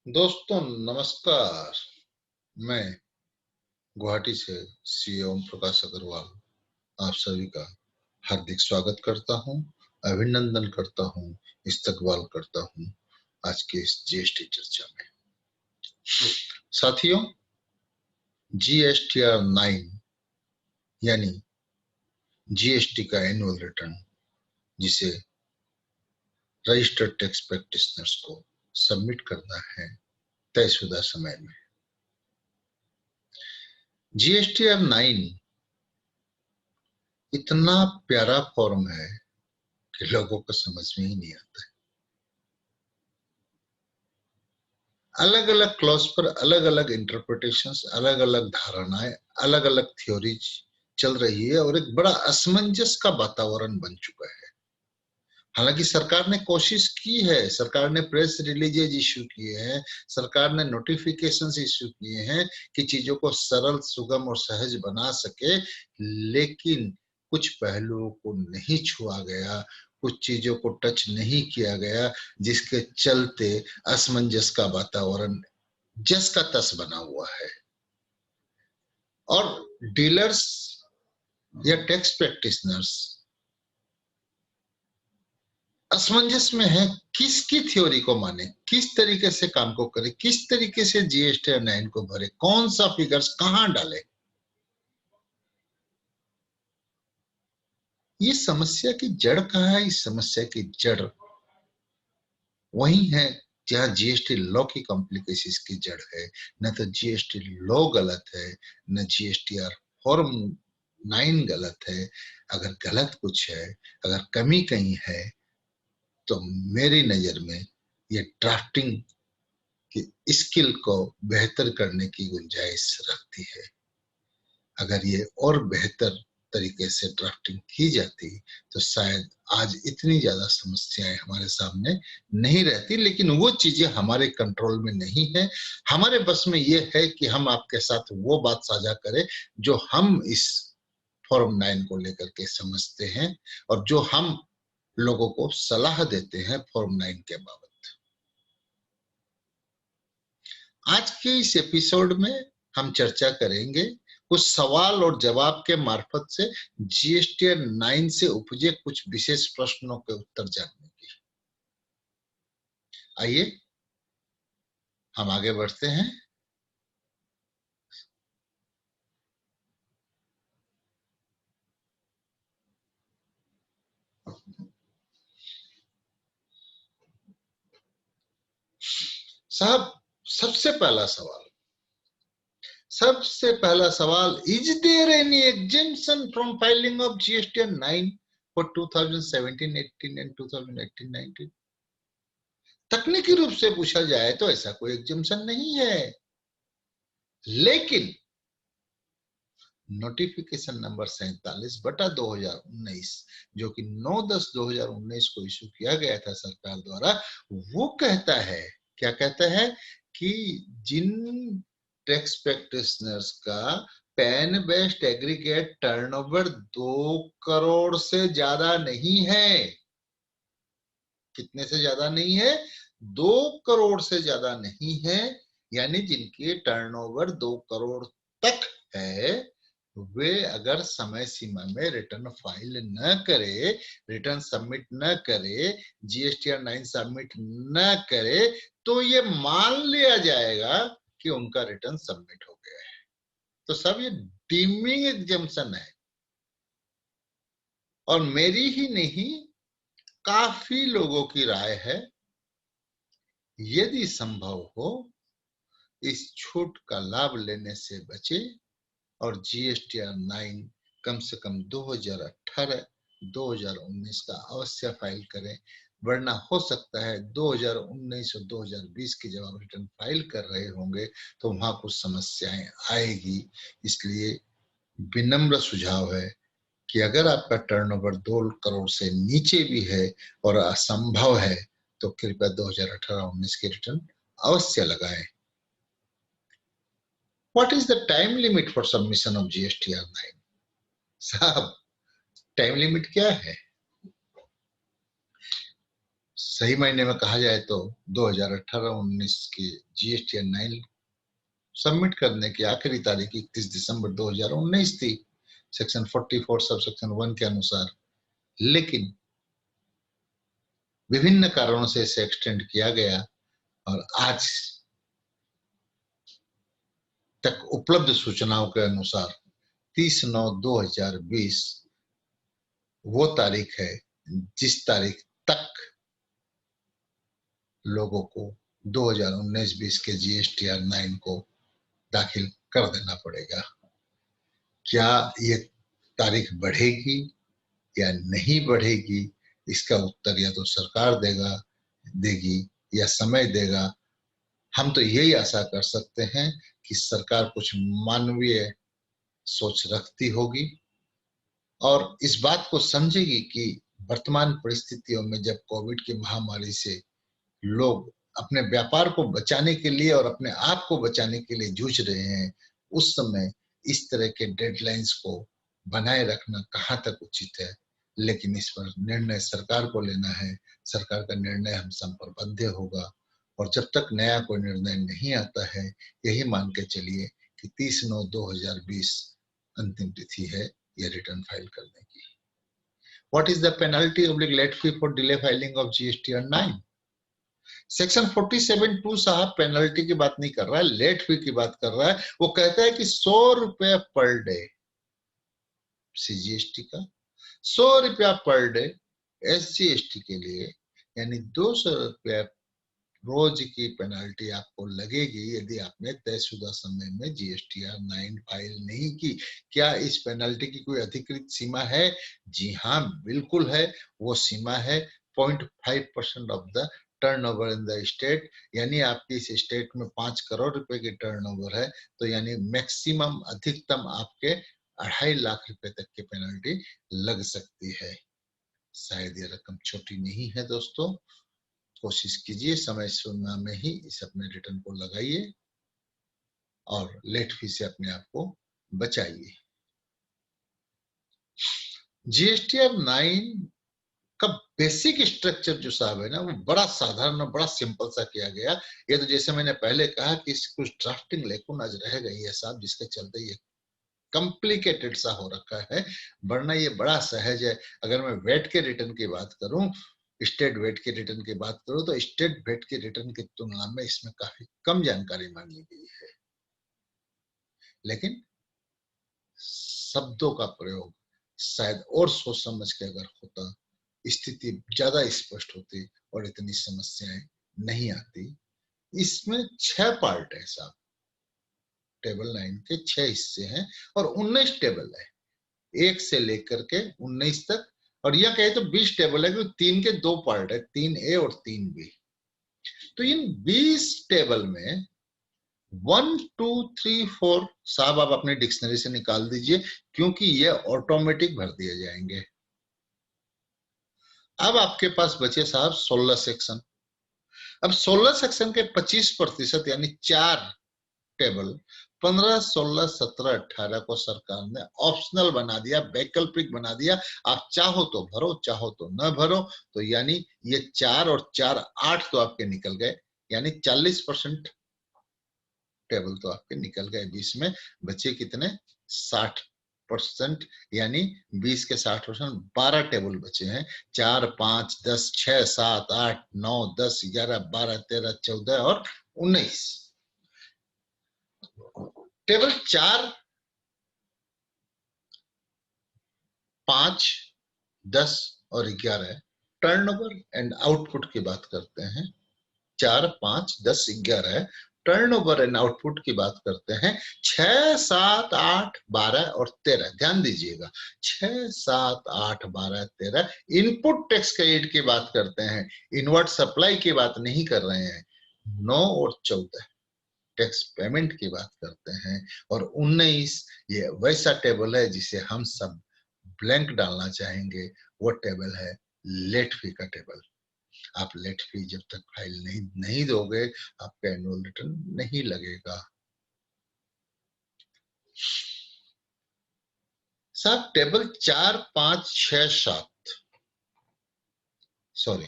दोस्तों नमस्कार। मैं गुवाहाटी से सी ओम प्रकाश अग्रवाल आप सभी का हार्दिक स्वागत करता हूं, अभिनंदन करता हूं, इस्तकबाल करता हूं आज के इस जीएसटी चर्चा में। साथियों, जीएसटीआर 9 यानी जीएसटी का एनुअल रिटर्न, जिसे रजिस्टर्ड टैक्स प्रैक्टिशनर्स को सबमिट करना है तयशुदा समय में। जीएसटीआर 9 इतना प्यारा फॉर्म है कि लोगों को समझ में ही नहीं आता है। अलग अलग क्लॉज पर अलग अलग इंटरप्रिटेशंस, अलग अलग धारणाएं, अलग अलग थ्योरीज चल रही है और एक बड़ा असमंजस का वातावरण बन चुका है। हालांकि सरकार ने कोशिश की है, सरकार ने प्रेस रिलीजेज इश्यू किए हैं, सरकार ने नोटिफिकेशंस इश्यू किए हैं कि चीजों को सरल, सुगम और सहज बना सके, लेकिन कुछ पहलुओं को नहीं छुआ गया, कुछ चीजों को टच नहीं किया गया, जिसके चलते असमंजस का वातावरण जस का तस बना हुआ है। और डीलर्स या टैक्स प्रैक्टिशनर्स असमंजस में है, किसकी थ्योरी को माने, किस तरीके से काम को करे, किस तरीके से जीएसटी 9 को भरे, कौन सा फिगर्स कहां डाले। ये समस्या की जड़ कहां है? इस समस्या की जड़ वही है जहां जीएसटी लॉ की कॉम्प्लिकेशंस की जड़ है। न तो जीएसटी लॉ गलत है, न जीएसटीआर फॉर्म 9 गलत है। अगर गलत कुछ है, अगर कमी कहीं है, तो मेरी नजर में ये ड्राफ्टिंग की स्किल को बेहतर करने की गुंजाइश रखती है। अगर ये और बेहतर तरीके से ड्राफ्टिंग की जाती तो शायद आज इतनी ज्यादा समस्याएं हमारे सामने नहीं रहती, लेकिन वो चीजें हमारे कंट्रोल में नहीं है। हमारे बस में ये है कि हम आपके साथ वो बात साझा करें जो हम इस फॉर्म 9 को लेकर के समझते हैं और जो हम लोगों को सलाह देते हैं फॉर्म 9 के बाबत। आज के इस एपिसोड में हम चर्चा करेंगे कुछ सवाल और जवाब के मार्फत से जीएसटी 9 से उपजे कुछ विशेष प्रश्नों के उत्तर जानने की। आइए हम आगे बढ़ते हैं। साहब, सबसे पहला सवाल, is there any exemption from filing of GST 9 for 2017, 18 and 2018-19? तकनीकी रूप से पूछा जाए तो ऐसा कोई एग्जेम्पशन नहीं है, लेकिन नोटिफिकेशन नंबर 47/2019 जो कि 9/10/2019 को इशू किया गया था सरकार द्वारा, वो कहता है, क्या कहता है कि जिन टैक्स प्रैक्टिशनर्स का pan based aggregate turnover 2 crore से ज्यादा नहीं है, कितने से ज्यादा नहीं है? 2 करोड़ से ज्यादा नहीं है, यानी जिनके टर्नओवर 2 करोड़ तक है, वे अगर समय सीमा में रिटर्न फाइल न करे, रिटर्न सबमिट न करे, जीएसटीआर 9 सबमिट न करे, तो ये मान लिया जाएगा कि उनका रिटर्न सबमिट हो गया है। तो सब ये डीमिंग एग्जेम्पशन है। और मेरी ही नहीं, काफी लोगों की राय है, यदि संभव हो इस छूट का लाभ लेने से बचे और जीएसटीआर 9 कम से कम 2018-2019 का अवश्य फाइल करें, वरना हो सकता है 2019 और 2020 की जब आप रिटर्न फाइल कर रहे होंगे तो वहां कुछ समस्याएं आएगी। इसलिए विनम्र सुझाव है कि अगर आपका टर्नओवर 2 करोड़ से नीचे भी है और असंभव है, तो कृपया 2018-19 के रिटर्न अवश्य लगाएं। What is the time limit for submission of GSTR 9? साहब, टाइम लिमिट क्या है? सही मायने में कहा जाए तो 2018-19 की जीएसटी 9 सबमिट करने की आखिरी तारीख 31 दिसंबर 2019 थी, सेक्शन 44 सब सेक्शन 1 के अनुसार। लेकिन विभिन्न कारणों से इसे एक्सटेंड किया गया और आज तक उपलब्ध सूचनाओं के अनुसार 30/9/2020 वो तारीख है जिस तारीख तक लोगों को 2019-20 के जीएसटीआर 9 को दाखिल कर देना पड़ेगा। क्या ये तारीख बढ़ेगी या नहीं बढ़ेगी, इसका उत्तर या तो सरकार देगी या समय देगा। हम तो यही आशा कर सकते हैं कि सरकार कुछ मानवीय सोच रखती होगी और इस बात को समझेगी कि वर्तमान परिस्थितियों में जब कोविड की महामारी से लोग अपने व्यापार को बचाने के लिए और अपने आप को बचाने के लिए जूझ रहे हैं, उस समय इस तरह के डेडलाइंस को बनाए रखना कहाँ तक उचित है। लेकिन इस पर निर्णय सरकार को लेना है। सरकार का निर्णय हम सब पर बाध्य होगा और जब तक नया कोई निर्णय नहीं आता है, यही मान के चलिए कि 30/9/2020 अंतिम तिथि है ये रिटर्न फाइल करने की। What is the penalty of late fee for delay filing of GST on 9? Section 47(2) साहब पेनल्टी की बात नहीं कर रहा है, लेट फी की बात कर रहा है। वो कहता है कि 100 रुपया पर डे सीजीएसटी का, 100 रुपया पर डे एसजीएसटी के लिए, यानी 200 रुपया रोज की पेनल्टी आपको लगेगी यदि आपने तयशुदा समय में जीएसटीआर 9 फाइल नहीं की। क्या इस पेनल्टी की कोई अधिकृत सीमा है? जी हाँ, बिल्कुल है। वो सीमा है 0.5% of the turnover in the state. यानी आपकी इस स्टेट में 5 करोड़ रुपए की टर्नओवर है तो यानी मैक्सिमम अधिकतम आपके 2.5 लाख रुपए तक की पेनल्टी लग सकती है। शायद ये रकम छोटी नहीं है दोस्तों। कोशिश कीजिए समय सीमा में ही इस अपने रिटर्न को लगाइए और लेट फी से अपने आप को बचाइए। जीएसटीआर 9 का बेसिक स्ट्रक्चर जो साहब है ना, वो बड़ा साधारण और बड़ा सिंपल सा किया गया। ये तो जैसे मैंने पहले कहा कि कुछ ड्राफ्टिंग लेकुनाज रह गई है साहब, जिसके चलते ये कॉम्प्लिकेटेड सा हो रखा है, वरना ये बड़ा सहज है। अगर मैं वेट के रिटर्न की बात करूं, स्टेट वेट के रिटर्न की बात करूं, तो स्टेट वेट के रिटर्न की तुलना में इसमें काफी कम जानकारी मांगी गई है। लेकिन शब्दों का प्रयोग शायद और सोच समझ के अगर होता, स्थिति ज्यादा स्पष्ट होती और इतनी समस्याएं नहीं आती। इसमें 6 पार्ट है साहब, टेबल 9 के 6 हिस्से हैं और 19 टेबल है, 1 से लेकर के 19 तक। और यह कहे तो 20 टेबल है, क्योंकि 3 के 2 पार्ट है, 3A और 3B। तो इन 20 टेबल में 1 2 3 4 साहब आप अपने डिक्शनरी से निकाल दीजिए, क्योंकि ये ऑटोमेटिक भर दिए जाएंगे। अब आपके पास बचे साहब 16 सेक्शन। अब 16 सेक्शन के 25% यानी 4 टेबल 15, 16, 17, 18 को सरकार ने ऑप्शनल बना दिया, वैकल्पिक बना दिया। आप चाहो तो भरो, चाहो तो न भरो। तो यानी ये 4 और 4 8 तो आपके निकल गए, यानी 40% टेबल तो आपके निकल गए। 20 में बचे कितने? 60%, यानी 20 के 60%, 12 टेबल बचे हैं। 4, 5, 10, 6, 7, 8, 9, 10, 11, 12, 13, 14 और 19। टेबल 4, 5, 10 और 11 टर्नओवर एंड आउटपुट की बात करते हैं। 4, 5, 10, 11 टर्नओवर एंड आउटपुट की बात करते हैं। 6, 7, 8, 12 और 13 ध्यान दीजिएगा, 6, 7, 8, 12, 13 इनपुट टैक्स क्रेडिट की बात करते हैं, इनवर्ट सप्लाई की बात नहीं कर रहे हैं। 9 और 14 टैक्स पेमेंट की बात करते हैं और 19 ये वैसा टेबल है जिसे हम सब ब्लैंक डालना चाहेंगे। वो टेबल है लेट फी का टेबल। आप लेट फी जब तक फाइल नहीं दोगे, आपका एनुअल रिटर्न नहीं लगेगा। साहब टेबल 4, 5, 6, 7 सॉरी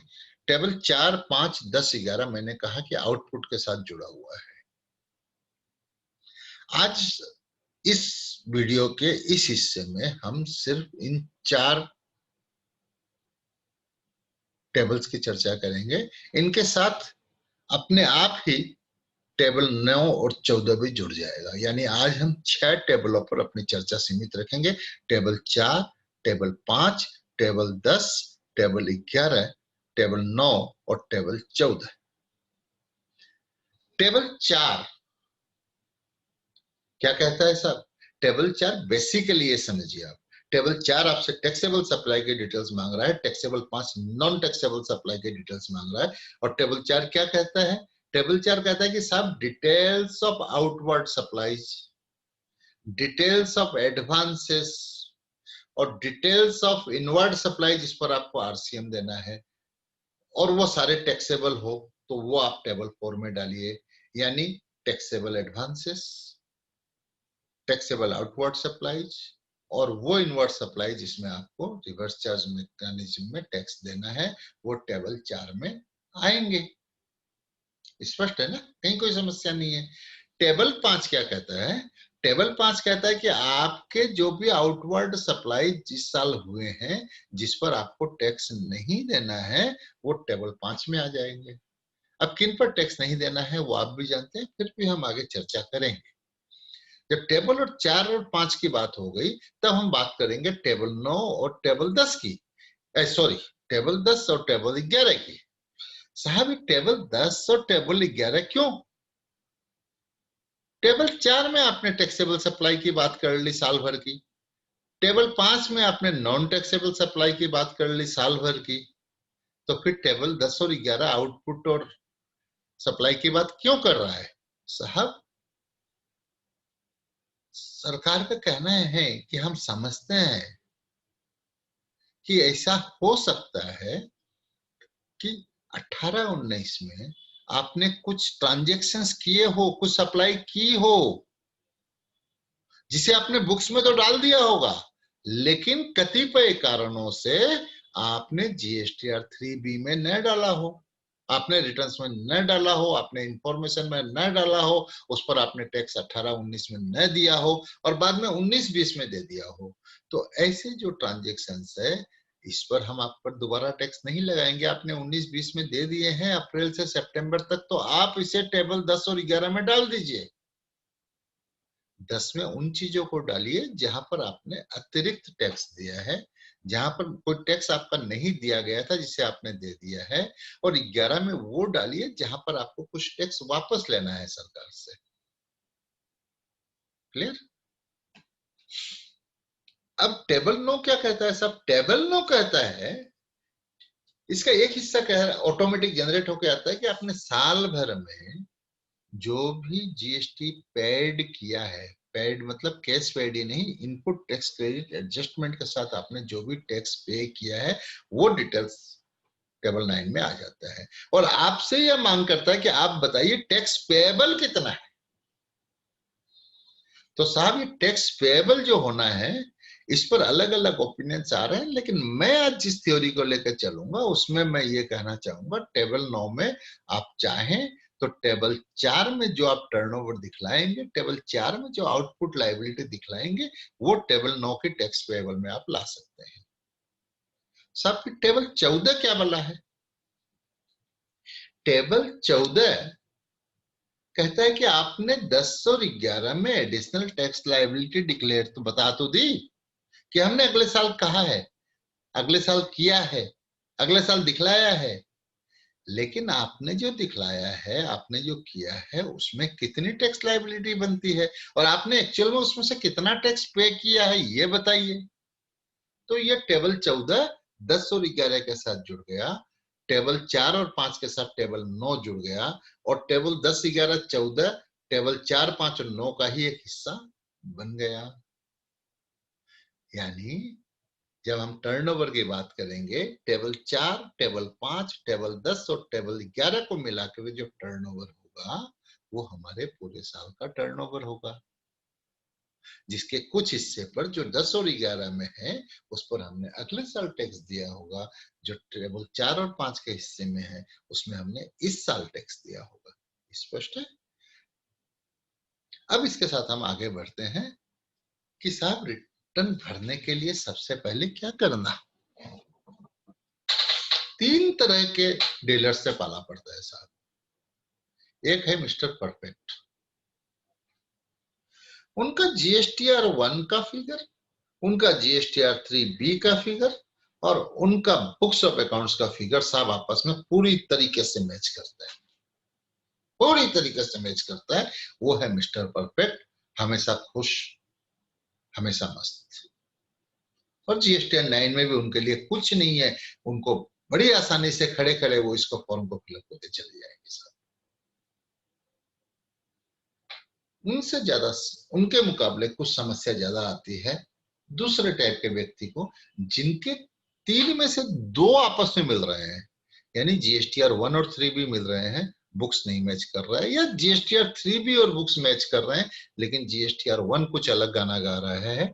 टेबल 4, 5, 10, 11 मैंने कहा कि आउटपुट के साथ जुड़ा हुआ है। आज इस वीडियो के इस हिस्से में हम सिर्फ इन 4 टेबल्स की चर्चा करेंगे। इनके साथ अपने आप ही टेबल 9 और 14 भी जुड़ जाएगा। यानी आज हम 6 टेबलों पर अपनी चर्चा सीमित रखेंगे। Table 4, table 5, table 10, table 11, table 9 और टेबल 14। टेबल 4 क्या कहता है साहब? टेबल 4 बेसिकली ये समझिए आप, टेबल 4 आपसे टैक्सेबल सप्लाई की डिटेल्स मांग रहा है, टेक्सेबल 5 नॉन टैक्सेबल सप्लाई की डिटेल्स मांग रहा है। और टेबल 4 क्या कहता है? टेबल 4 कहता है कि साहब details of outward supplies, details of advances और डिटेल्स ऑफ इनवर्ड सप्लाई जिस पर आपको आरसीएम देना है और वो सारे टैक्सेबल हो, तो वो आप टेबल 4 में डालिए। यानी taxable advances, taxable outward supplies और वो इनवर्ड सप्लाई जिसमें आपको रिवर्स चार्ज मैकेनिज्म में टैक्स देना है, वो टेबल 4 में आएंगे। स्पष्ट है ना? कहीं कोई समस्या नहीं है। टेबल 5 क्या कहता है? टेबल 5 कहता है कि आपके जो भी आउटवर्ड सप्लाई जिस साल हुए हैं, जिस पर आपको टैक्स नहीं देना है, वो टेबल 5 में आ जाएंगे। अब किन पर टैक्स नहीं देना है वो आप भी जानते हैं, फिर भी हम आगे चर्चा करेंगे। जब टेबल और 4 और 5 की बात हो गई, तब हम बात करेंगे टेबल 9 और टेबल 10 की। सॉरी, टेबल 10 और टेबल 11 की। साहब टेबल 10 और टेबल 11 क्यों? टेबल 4 में आपने टैक्सेबल सप्लाई की बात कर ली साल भर की, टेबल 5 में आपने नॉन टैक्सेबल सप्लाई की बात कर ली साल भर की, तो फिर टेबल 10 और 11 आउटपुट और सप्लाई की बात क्यों कर रहा है? साहब सरकार का कहना है कि हम समझते हैं कि ऐसा हो सकता है कि 18-19 में आपने कुछ ट्रांजैक्शंस किए हो, कुछ सप्लाई की हो, जिसे आपने बुक्स में तो डाल दिया होगा, लेकिन कतिपय कारणों से आपने जीएसटीआर 3B में न डाला हो, आपने रिटर्न्स में न डाला हो, आपने इंफॉर्मेशन में न डाला हो, उस पर आपने टैक्स 18-19 में न दिया हो और बाद में 19-20 में दे दिया हो। तो ऐसे जो ट्रांजेक्शन्स है, इस पर हम आप पर दोबारा टैक्स नहीं लगाएंगे। आपने 19-20 में दे दिए हैं अप्रैल से सितंबर तक, तो आप इसे टेबल 10 और 11 में डाल दीजिए। 10 में उन चीजों को डालिए जहां पर आपने अतिरिक्त टैक्स दिया है, जहां पर कोई टैक्स आपका नहीं दिया गया था जिसे आपने दे दिया है, और 11 में वो डालिए जहां पर आपको कुछ टैक्स वापस लेना है सरकार से। क्लियर? अब टेबल 9 क्या कहता है? सब टेबल 9 कहता है, इसका एक हिस्सा क्या है, ऑटोमेटिक जनरेट होकर आता है कि आपने साल भर में जो भी जीएसटी पेड किया है, पेड मतलब कैश पेड ही नहीं, इनपुट टैक्स क्रेडिट एडजस्टमेंट के साथ आपने जो भी टैक्स पे किया है, वो डिटेल्स टेबल 9 में आ जाता है और आपसे यह मांग करता है कि आप बताइए टैक्स पेएबल कितना है। तो साहब ये टैक्स पेएबल जो होना है, इस पर अलग अलग ओपिनियंस आ रहे हैं, लेकिन मैं आज जिस थ्योरी को लेकर चलूंगा उसमें मैं ये कहना चाहूंगा, टेबल 9 में आप चाहें तो टेबल 4 में जो आप टर्नओवर दिखलाएंगे, टेबल 4 में जो आउटपुट लायबिलिटी दिखलाएंगे, वो टेबल 9 के टैक्स पेएबल में आप ला सकते हैं। साहब फिर टेबल 14 क्या बोला है? टेबल 14 कहता है कि आपने 10 और 11 में एडिशनल टैक्स लायबिलिटी डिक्लेयर तो बता तो दी कि हमने अगले साल कहा है, अगले साल किया है, अगले साल दिखलाया है, लेकिन आपने जो दिखलाया है, आपने जो किया है, उसमें कितनी टैक्स लायबिलिटी बनती है और आपने एक्चुअल में उसमें से कितना टैक्स पे किया है, ये बताइए। तो ये टेबल 14 10 और 11 के साथ जुड़ गया, टेबल 4 और 5 के साथ टेबल 9 जुड़ गया और टेबल 10, 11, 14 टेबल 4, 5 और 9 का ही एक हिस्सा बन गया। यानी जब हम टर्नओवर की बात करेंगे, टेबल 4, टेबल 5, टेबल 10 और टेबल 11 को मिला के जो टर्नओवर होगा, वो हमारे पूरे साल का टर्नओवर होगा। जिसके कुछ हिस्से पर जो 10 और 11 में है उस पर हमने अगले साल टैक्स दिया होगा, जो टेबल 4 और 5 के हिस्से में है उसमें हमने इस साल टैक्स दिया होगा। स्पष्ट है? अब इसके साथ हम आगे बढ़ते हैं कि साहब रिटर्न भरने के लिए सबसे पहले क्या करना। 3 तरह के डीलर से पाला पड़ता है साहब। एक है मिस्टर परफेक्ट, उनका जीएसटीआर 1 का फिगर, उनका जीएसटीआर 3B का फिगर और उनका बुक्स ऑफ अकाउंट्स का फिगर साहब आपस में पूरी तरीके से मैच करता है, पूरी तरीके से मैच करता है। वो है मिस्टर परफेक्ट, हमेशा खुश, हमेशा मस्त। और जीएसटीआर 9 में भी उनके लिए कुछ नहीं है, उनको बड़ी आसानी से खड़े खड़े वो इसको फॉर्म को फिलअप करके चले जाएंगे साहब। उनसे ज्यादा, उनके मुकाबले कुछ समस्या ज्यादा आती है दूसरे टाइप के व्यक्ति को, जिनके 3 में से 2 आपस में मिल रहे हैं, यानी जीएसटीआर 1 और 3 भी मिल रहे हैं, बुक्स नहीं मैच कर रहा है, या जीएसटीआर 3 भी और बुक्स मैच कर रहे हैं लेकिन जीएसटीआर 1 कुछ अलग गाना गा रहा है,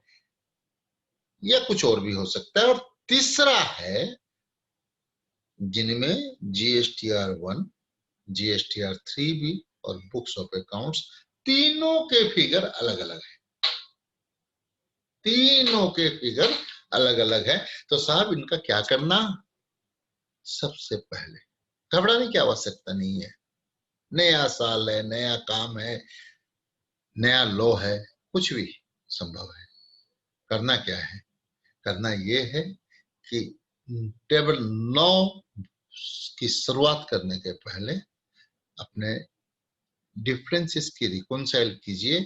या कुछ और भी हो सकता है। और तीसरा है जिनमें जीएसटीआर 1, जीएसटीआर 3B और बुक्स ऑफ अकाउंट्स तीनों के फिगर अलग अलग है, तीनों के फिगर अलग अलग है। तो साहब इनका क्या करना। सबसे पहले घबराने की आवश्यकता नहीं है, नया साल है, नया काम है, नया लॉ है, कुछ भी संभव है। करना क्या है, करना यह है कि टेबल 9 की शुरुआत करने के पहले अपने डिफरेंसेस की रिकॉन्साइल कीजिए।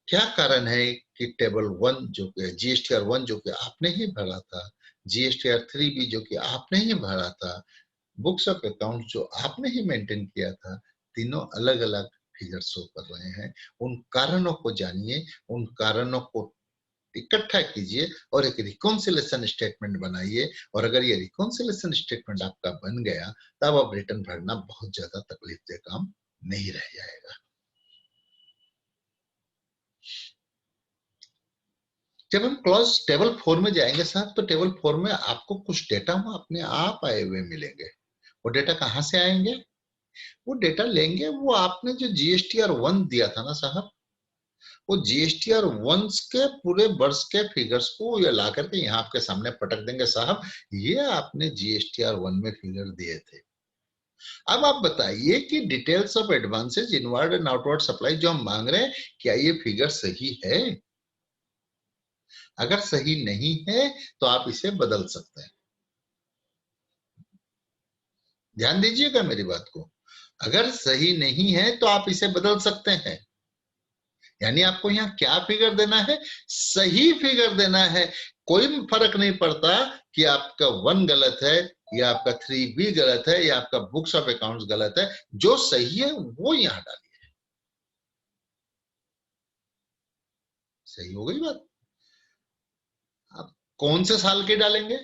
क्या कारण है कि टेबल 1 जो कि जीएसटीआर 1 जो कि आपने ही भरा था, जीएसटीआर 3B जो कि आपने ही भरा था, बुक्स ऑफ अकाउंट जो आपने ही मेंटेन किया था, तीनों अलग अलग फिगर शो कर रहे हैं। उन कारणों को जानिए, उन कारणों को इकट्ठा कीजिए और एक रिकॉन्सिलेशन स्टेटमेंट बनाइए। और अगर ये रिकॉन्सिलेशन स्टेटमेंट आपका बन गया तब अब रिटर्न भरना बहुत ज्यादा तकलीफदेह काम नहीं रह जाएगा। जब हम क्लॉज टेबल 4 में जाएंगे साहब, तो टेबल 4 में आपको कुछ डेटा वहां अपने आप आए हुए मिलेंगे। वो डेटा कहां से आएंगे, वो डेटा लेंगे वो आपने जो जीएसटीआर 1 दिया था ना साहब, वो जीएसटीआर 1 के पूरे वर्ष के फिगर्स को ये ला करके यहाँ आपके सामने पटक देंगे। साहब ये आपने जीएसटीआर 1 में फिगर दिए थे। अब आप बताइए कि details of advances, inward and outward supply जो हम मांग रहे हैं, क्या ये फिगर सही है? अगर सही नहीं है तो आप इसे बदल सकते हैं। ध्यान दीजिएगा मेरी बात को, अगर सही नहीं है तो आप इसे बदल सकते हैं। यानी आपको यहाँ क्या फिगर देना है, सही फिगर देना है। कोई फर्क नहीं पड़ता कि आपका 1 गलत है या आपका 3B गलत है या आपका बुक्स ऑफ अकाउंट्स गलत है, जो सही है वो यहां डालिए। सही हो गई बात। आप कौन से साल के डालेंगे,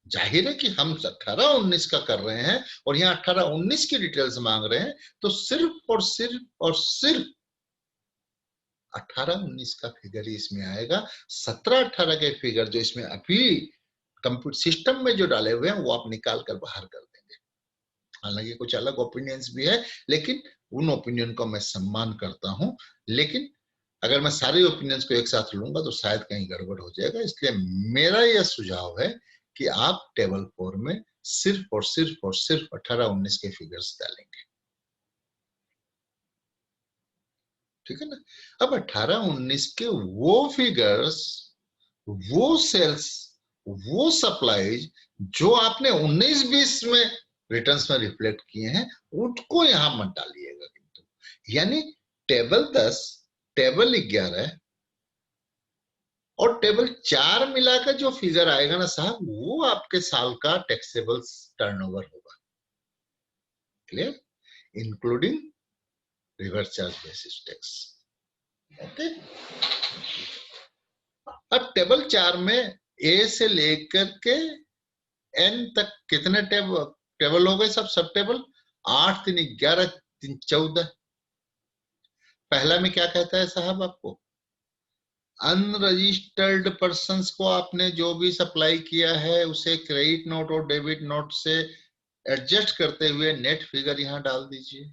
जाहिर है कि हम 18-19 का कर रहे हैं और यहाँ 18-19 की डिटेल्स मांग रहे हैं, तो सिर्फ और सिर्फ और सिर्फ 18-19 का फिगर ही इसमें आएगा। 17-18 के फिगर जो इसमें अभी कंप्यूटर सिस्टम में जो डाले हुए हैं वो आप निकाल कर बाहर कर देंगे। हालांकि कुछ अलग ओपिनियंस भी है, लेकिन उन ओपिनियन को मैं सम्मान करता हूं, लेकिन अगर मैं सारे ओपिनियंस को एक साथ लूंगा तो शायद कहीं गड़बड़ हो जाएगा। इसलिए मेरा यह सुझाव है कि आप टेबल 4 में सिर्फ और सिर्फ और सिर्फ 18-19 के फिगर्स डालेंगे, ठीक है ना। अब 18-19 के वो फिगर्स, वो सेल्स, वो सप्लाईज जो आपने 19-20 में रिटर्न्स में रिफ्लेक्ट किए हैं, उनको यहां मत डालिएगा। किंतु यानी टेबल 10, टेबल 11 और टेबल 4 मिलाकर जो फिगर आएगा ना साहब, वो आपके साल का टैक्सेबल टर्नओवर होगा। Clear? Including reverse charge basis tax. Okay. अब टेबल 4 में ए से लेकर के एन तक कितने टेबल हो गए सब टेबल? 8 3 11 3 14। पहला में क्या कहता है साहब आपको, अनरजिस्टर्ड पर्संस को आपने जो भी सप्लाई किया है उसे क्रेडिट नोट और डेबिट नोट से एडजस्ट करते हुए नेट फिगर यहां डाल दीजिए।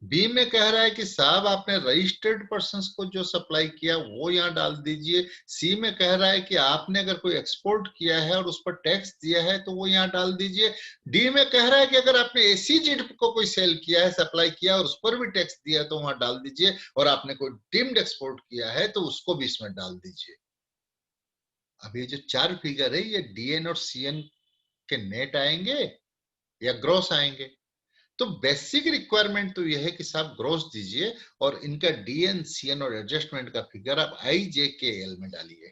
बी में कह रहा है कि साहब आपने रजिस्टर्ड पर्संस को जो सप्लाई किया वो यहां डाल दीजिए। सी में कह रहा है कि आपने अगर कोई एक्सपोर्ट किया है और उस पर टैक्स दिया है तो वो यहां डाल दीजिए। डी में कह रहा है कि अगर आपने एसीजेड को कोई सेल किया है, सप्लाई किया और उस पर भी टैक्स दिया है तो वहां डाल दीजिए, और आपने कोई डीम्ड एक्सपोर्ट किया है तो उसको भी इसमें डाल दीजिए। अब ये जो चार फिगर है ये डीएन और सीएन के नेट आएंगे या ग्रॉस आएंगे? तो बेसिक रिक्वायरमेंट तो यह है कि साहब ग्रोस दीजिए और इनका डीएन सीएन और एडजस्टमेंट का फिगर आप आईजेकेएल में डालिए।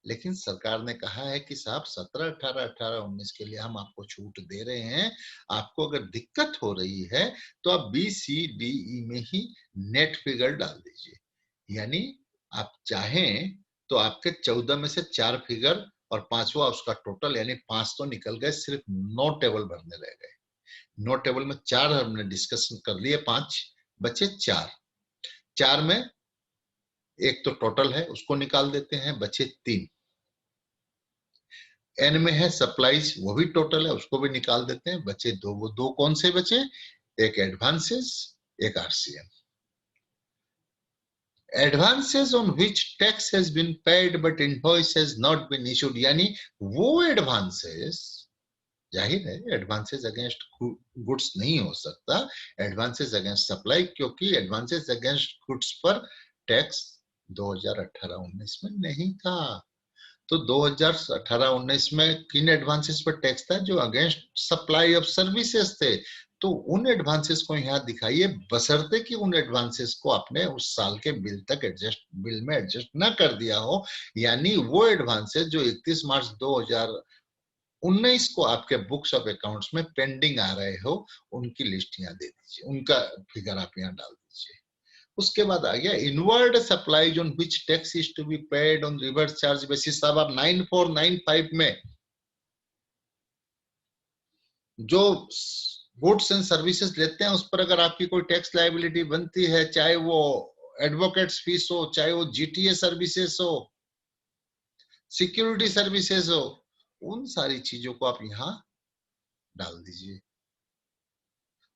लेकिन सरकार ने कहा है कि साहब 17, 18, 18, 19 के लिए हम आपको छूट दे रहे हैं। आपको अगर दिक्कत हो रही है तो आप बी सी डी ई में ही नेट फिगर डाल दीजिए। यानी आप चाहें तो आपके 14 में से 4 फिगर और पांचवा उसका टोटल, यानी 5 तो निकल गए, सिर्फ 9 टेबल भरने रह गए। 9 टेबल में 4 हमने डिस्कशन कर लिए, 5 बचे। 4 4 में एक तो टोटल है उसको निकाल देते हैं, बचे 3। एन में है सप्लाईज, वो भी टोटल है उसको भी निकाल देते हैं, बचे 2। वो 2 कौन से बचे? एक एडवांसेस, एक RCM. Advances on which tax has been paid but invoice has not been issued, यानी वो एडवांसेस, जाहिर है एडवांसेस अगेंस्ट गुड्स नहीं हो सकता, एडवांसेस अगेंस्ट सप्लाई, क्योंकि एडवांसेस अगेंस्ट गुड्स पर टैक्स 2018-19 में नहीं था। तो 2018-19 में किन एडवांसेस पर टैक्स था? जो अगेंस्ट सप्लाई ऑफ सर्विसेज थे। तो उन एडवांसेस को यहाँ दिखाइए, बशर्ते कि उन एडवांसेस को आपने उस साल के बिल तक बिल में एडजस्ट ना कर दिया हो। यानी वो एडवांसेस जो 31 मार्च 2019 को आपके बुक्स ऑफ अकाउंट्स में पेंडिंग आ रहे हो, उनकी लिस्ट यहाँ दे दीजिए, उनका फिगर आप यहाँ डाल दीजिए। उसके बाद आ गया inward supply on which tax is to be paid on reverse charge basis. साहब आप 9495 में जो गुड्स एंड सर्विसेज लेते हैं उस पर अगर आपकी कोई टैक्स लायबिलिटी बनती है, चाहे वो एडवोकेट्स फीस हो, चाहे वो जीटीए सर्विसेज हो, सिक्योरिटी सर्विसेज हो, उन सारी चीजों को आप यहां डाल दीजिए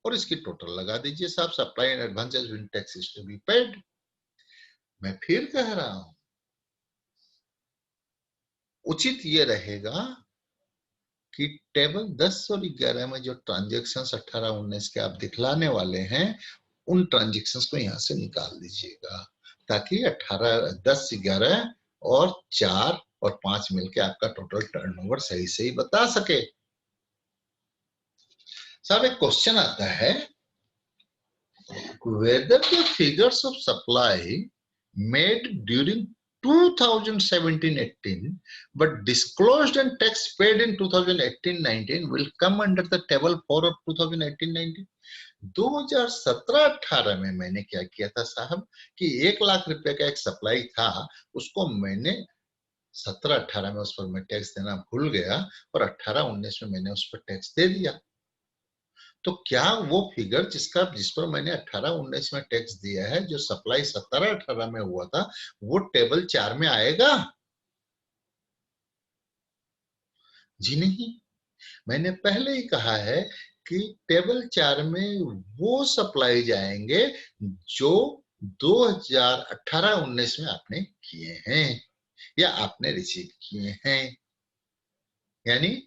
और इसकी टोटल लगा दीजिए। साहब supply and advances when tax is to be paid. मैं फिर कह रहा हूं, उचित ये रहेगा कि टेबल 10 और 11 में जो ट्रांजेक्शन्स 18-19 के आप दिखलाने वाले हैं, उन ट्रांजेक्शन्स को यहां से निकाल दीजिएगा, ताकि 18, 10, 11 और 4 और 5 मिलके आपका टोटल टर्नओवर सही सही बता सके। साहब एक क्वेश्चन आता है, whether the figures of supply made during 2017-18 but disclosed and tax paid in 2018-19 will come under the table 4 of 2018-19। 2017-18 में मैंने क्या किया था साहब कि 1 लाख रुपए का एक सप्लाई था, उसको मैंने 17-18 में उस पर मैं टैक्स देना भूल गया और 18-19 में मैंने उस पर टैक्स दे दिया। तो क्या वो फिगर जिस पर मैंने 18-19 में टैक्स दिया है, जो सप्लाई 17-18 में हुआ था, वो टेबल 4 में आएगा? जी नहीं। मैंने पहले ही कहा है कि टेबल 4 में वो सप्लाई जाएंगे जो 2018-19 में आपने किए हैं या आपने रिसीव किए हैं। यानी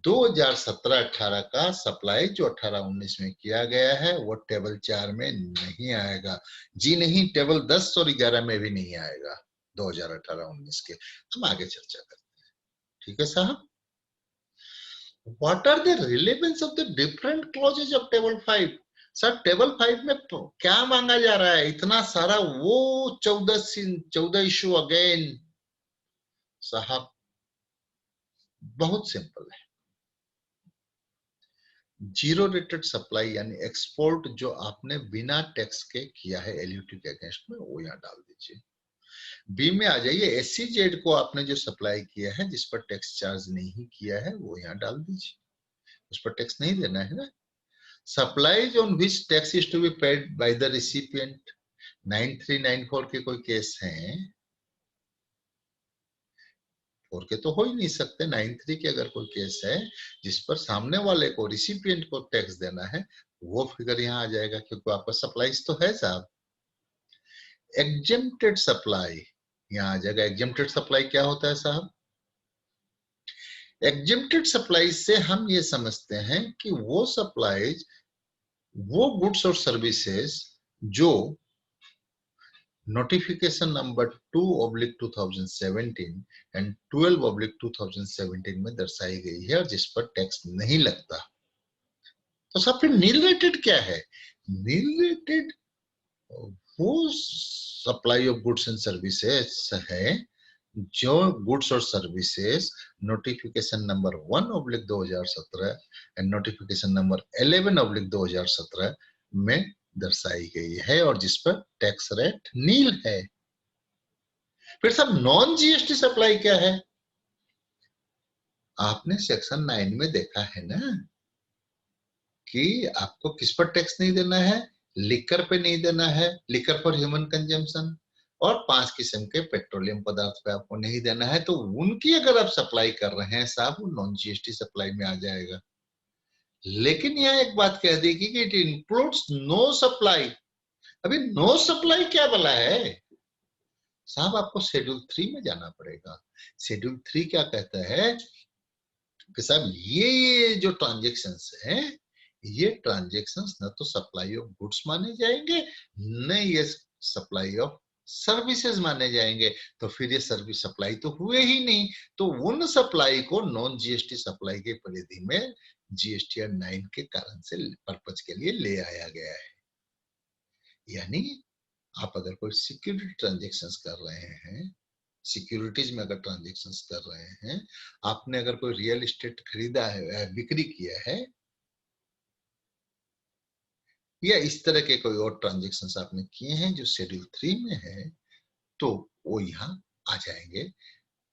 2017-18 का सप्लाई जो 18-19 में किया गया है वो टेबल 4 में नहीं आएगा। जी नहीं, टेबल 10 और 11 में भी नहीं आएगा 2018-19 के। हम आगे चर्चा करते हैं, ठीक है साहब। What are the relevance of the different clauses of table 5? Sir table 5 में क्या मांगा जा रहा है इतना सारा? वो 14 इशू अगेन साहब, बहुत सिंपल है। जीरो रेटेड सप्लाई यानी एक्सपोर्ट जो आपने बिना टैक्स के किया है एलयूटी के अगेंस्ट में, वो यहाँ डाल दीजिए। बी में आ जाइए, एससीजेड को आपने जो सप्लाई किया है जिस पर टैक्स चार्ज नहीं किया है वो यहाँ डाल दीजिए, उस पर टैक्स नहीं देना है ना। Supplies on which tax is to be paid by the recipient, 9394 के कोई केस हैं? 4 के तो हो ही नहीं सकते। 93 के अगर कोई केस है जिस पर सामने वाले को, रिसिपिएंट को टैक्स देना है, वो फिगर यहाँ आ जाएगा, क्योंकि आपका सप्लाईज तो है साहब। एग्जेम्प्टेड सप्लाई यहाँ आ जाएगा। एग्जेम्प्टेड सप्लाई क्या होता है साहब? एग्जेम्प्टेड सप्लाई से हम ये समझते हैं कि वो सप्लाईज, वो गुड्स और सर्विसेज जो नोटिफिकेशन नंबर 2/2017 एंड 12/2017 में दर्शाई गई है और जिस पर टैक्स नहीं लगता। तो सब फिर नील रेटेड क्या है? नील रेटेड वो supply of goods and services है जो गुड्स और services notification number 1/2017 and notification number 11/2017 में दर्शाई गई है और जिस पर टैक्स रेट नील है। फिर सब नॉन जीएसटी सप्लाई क्या है? आपने सेक्शन 9 में देखा है ना कि आपको किस पर टैक्स नहीं देना है? लिकर पे नहीं देना है, लिकर फॉर ह्यूमन कंजम्पशन, और 5 किस्म के पेट्रोलियम पदार्थ पे आपको नहीं देना है। तो उनकी अगर आप सप्लाई कर रहे हैं साहब, वो नॉन जीएसटी सप्लाई में आ जाएगा। लेकिन यहाँ एक बात कह दी कि इट इंक्लूड्स नो सप्लाई। अभी नो सप्लाई क्या बोला है साहब? आपको शेड्यूल 3 में जाना पड़ेगा। शेड्यूल 3 क्या कहता है कि साहब ये जो ट्रांजेक्शन्स हैं, ये ट्रांजेक्शन्स न तो सप्लाई ऑफ गुड्स माने जाएंगे, न ये सप्लाई ऑफ सर्विसेज माने जाएंगे। तो फिर ये सर्विस सप्लाई तो हुए ही नहीं। तो उन सप्लाई को नॉन जीएसटी सप्लाई के परिधि में जीएसटी 9 के कारण से, पर्पज के लिए ले आया गया है। यानी आप अगर कोई सिक्योरिटी ट्रांजेक्शन्स कर रहे हैं, सिक्योरिटीज में अगर ट्रांजेक्शन्स कर रहे हैं, आपने अगर कोई रियल एस्टेट खरीदा है, बिक्री किया है, या इस तरह के कोई और ट्रांजेक्शन्स आपने किए हैं जो शेड्यूल 3 में है, तो वो यहाँ आ जाएंगे।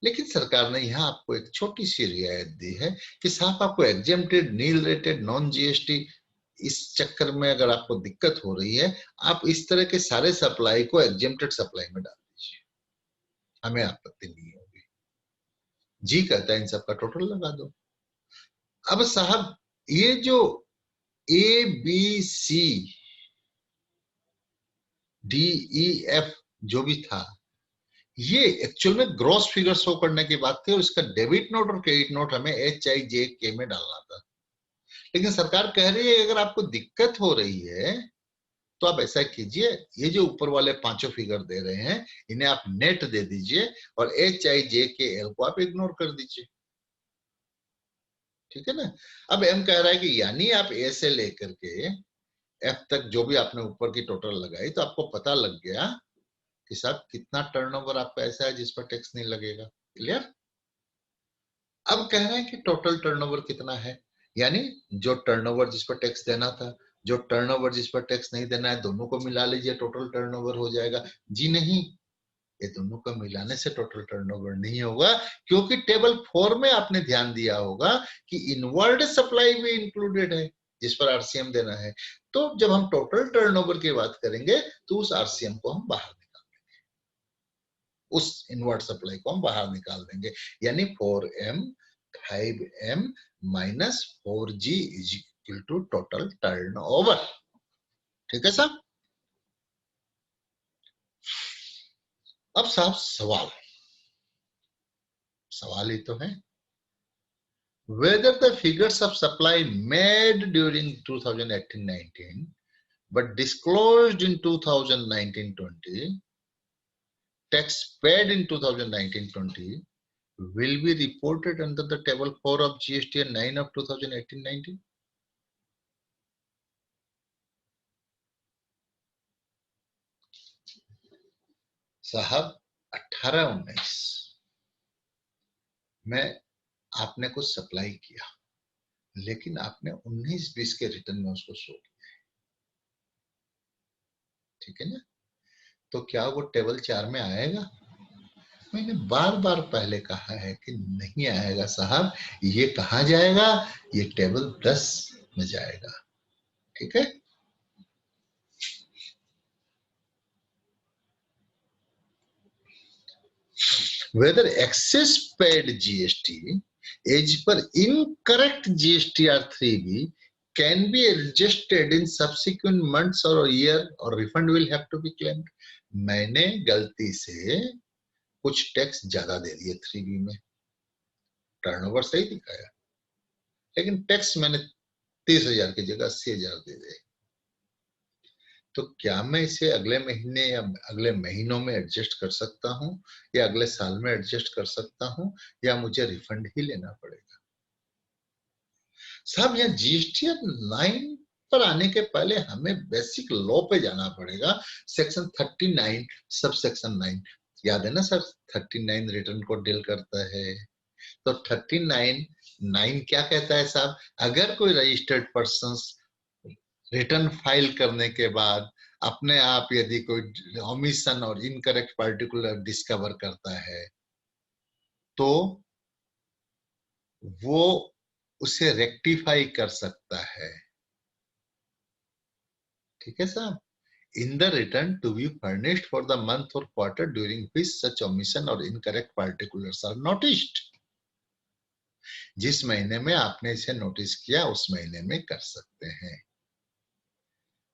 लेकिन सरकार ने यहाँ आपको एक छोटी सी रियायत दी है कि साहब आपको exempted, nil rated, non GST, इस चक्कर में अगर आपको दिक्कत हो रही है, आप इस तरह के सारे सप्लाई को एग्जेम्प्टेड सप्लाई में डाल दीजिए, हमें आपत्ति नहीं होगी। जी कहता है इन सबका टोटल लगा दो। अब साहब ये जो A B C D E F जो भी था, ये एक्चुअल में ग्रॉस फिगर शो करने की बात थी और इसका डेबिट नोट और क्रेडिट नोट हमें HIJK में डालना था। लेकिन सरकार कह रही है अगर आपको दिक्कत हो रही है तो आप ऐसा कीजिए, ये जो ऊपर वाले पांचों फिगर दे रहे हैं इन्हें आप नेट दे दीजिए और HIJKL को आप इग्नोर कर दीजिए। ठीक है ना? अब एम कह रहा है कि यानी आप ए से लेकर के एफ तक जो भी आपने ऊपर की टोटल लगाई, तो आपको पता लग गया कि साहब कितना टर्नओवर आपका ऐसा है जिस पर टैक्स नहीं लगेगा। क्लियर? अब कह रहे हैं कि टोटल टर्नओवर कितना है, यानी जो टर्नओवर जिस पर टैक्स देना था, जो टर्नओवर जिस पर टैक्स नहीं देना है, दोनों को मिला लीजिए, टोटल टर्नओवर हो जाएगा। जी नहीं, ये दोनों को मिलाने से टोटल टर्नओवर नहीं होगा, क्योंकि टेबल 4 में आपने ध्यान दिया होगा कि इनवर्ड सप्लाई भी इंक्लूडेड है जिस पर आरसीएम देना है। तो जब हम टोटल टर्नओवर की बात करेंगे तो उस आरसीएम को हम बाहर निकाल देंगे, उस इनवर्ड सप्लाई को हम बाहर निकाल देंगे। यानी 4M 5M minus 4G is equal to total turnover. ठीक है साहब? अब साहब सवाल ही तो है, whether the figures of supply made during 2018-19 but disclosed in 2019-20, tax paid in 2019-20 will be reported under the table 4 of GST 9 of 2018-19. साहब 18-19 में आपने कुछ सप्लाई किया, लेकिन आपने 19-20 के रिटर्न में उसको शो किया है। ठीक है ना? तो क्या वो टेबल 4 में आएगा? मैंने बार बार पहले कहा है कि नहीं आएगा साहब। ये कहाँ जाएगा? ये टेबल 10 में जाएगा। ठीक है? whether excess paid GST as per incorrect GSTR 3B can be adjusted in subsequent months or year or refund will have to be claimed. मैंने गलती से कुछ टैक्स ज्यादा दे दिए 3B में, टर्नओवर सही दिखाया लेकिन टैक्स मैंने 30,000 की जगह 80,000 दे दिए, तो क्या मैं इसे अगले महीने या अगले महीनों में एडजस्ट कर सकता हूं या अगले साल में एडजस्ट कर सकता हूं या मुझे रिफंड ही लेना पड़ेगा? साहब यहाँ जीएसटी 9 पर आने के पहले हमें बेसिक लॉ पे जाना पड़ेगा। सेक्शन 39 सब सेक्शन 9 याद है ना सर? 39 रिटर्न को डील करता है। तो 39(9) क्या कहता है साहब? अगर कोई रजिस्टर्ड पर्सन रिटर्न फाइल करने के बाद अपने आप यदि कोई ओमिशन और इनकरेक्ट पार्टिकुलर डिस्कवर करता है तो वो उसे रेक्टिफाई कर सकता है। ठीक है साहब? In the return to be furnished for the month or quarter during which such omission or incorrect particulars are noticed. जिस महीने में आपने इसे नोटिस किया उस महीने में कर सकते हैं।